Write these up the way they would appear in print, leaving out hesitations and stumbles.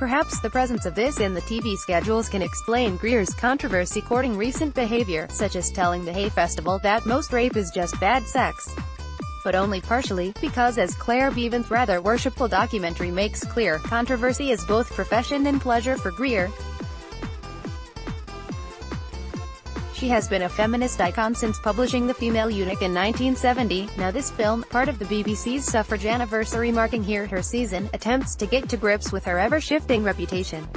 Perhaps the presence of this in the TV schedules can explain Greer's controversy courting recent behavior, such as telling the Hay Festival that most rape is just bad sex. But only partially, because as Clare Beavan's rather worshipful documentary makes clear, controversy is both profession and pleasure for Greer. She has been a feminist icon since publishing The Female Eunuch in 1970. Now this film, part of the BBC's suffrage anniversary marking her season, attempts to get to grips with her ever-shifting reputation.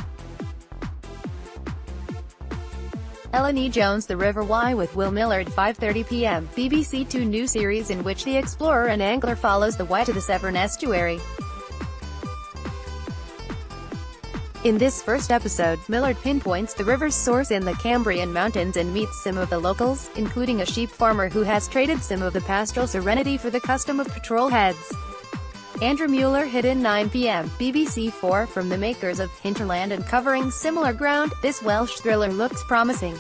Ellen E. Jones' The River Why with Will Millard, 5:30 p.m. BBC Two new series in which the explorer and angler follows the Wye to the Severn estuary. In this first episode, Millard pinpoints the river's source in the Cambrian mountains and meets some of the locals, including a sheep farmer who has traded some of the pastoral serenity for the custom of patrol heads. Andrew Mueller hidden 9 p.m. BBC 4. From the makers of Hinterland and covering similar ground, this Welsh thriller looks promising.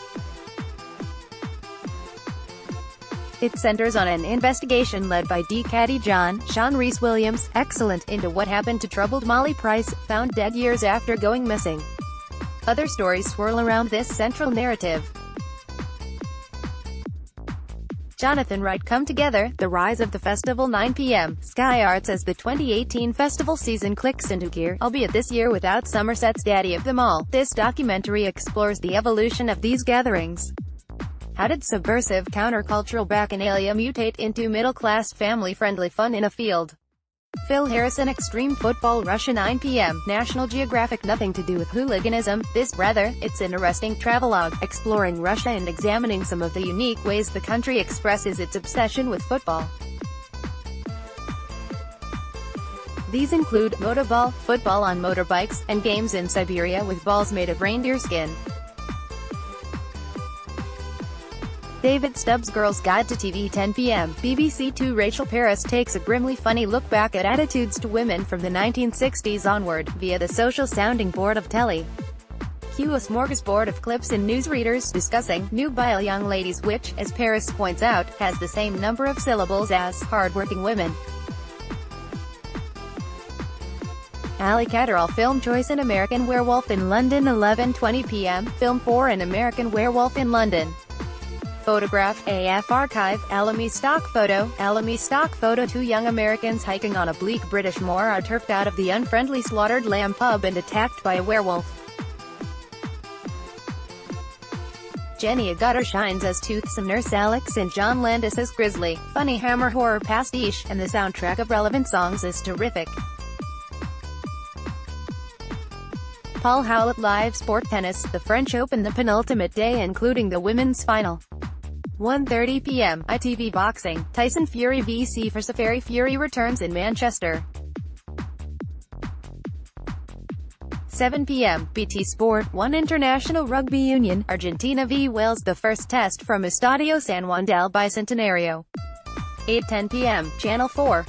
It centers on an investigation led by Caddy John, Sean Rhys-Williams, excellent, into what happened to troubled Molly Price, found dead years after going missing. Other stories swirl around this central narrative. Jonathan Wright Come Together, The Rise of the Festival 9 p.m. Sky Arts as the 2018 festival season clicks into gear, albeit this year without Somerset's Daddy of them all. This documentary explores the evolution of these gatherings. How did subversive countercultural bacchanalia mutate into middle-class family-friendly fun in a field? Phil Harrison Extreme Football Russia 9 p.m. National Geographic Nothing to do with hooliganism, it's an arresting travelogue, exploring Russia and examining some of the unique ways the country expresses its obsession with football. These include motorball, football on motorbikes, and games in Siberia with balls made of reindeer skin. David Stubbs' Girl's Guide to TV 10 p.m. BBC Two Rachel Paris takes a grimly funny look back at attitudes to women from the 1960s onward, via the social sounding board of telly. Cue a smorgasbord of clips and newsreaders discussing new bile young ladies which, as Paris points out, has the same number of syllables as hard-working women. Ali Catterall Film Choice An American Werewolf in London 11:20 p.m. Film 4 An American Werewolf in London. Photograph, AF Archive, Alamy Stock Photo. Two young Americans hiking on a bleak British moor are turfed out of the unfriendly Slaughtered Lamb pub and attacked by a werewolf. Jenny Agutter shines as toothsome Nurse Alex and John Landis as Grizzly. Funny Hammer horror pastiche, and the soundtrack of relevant songs is terrific. Paul Howlett Live Sport Tennis, the French Open the penultimate day including the women's final. 1:30 p.m. ITV Boxing, Tyson Fury vs Safari. Fury returns in Manchester. 7 p.m. BT Sport 1 International Rugby Union, Argentina v Wales. The first test from Estadio San Juan del Bicentenario. 8:10 p.m. Channel 4.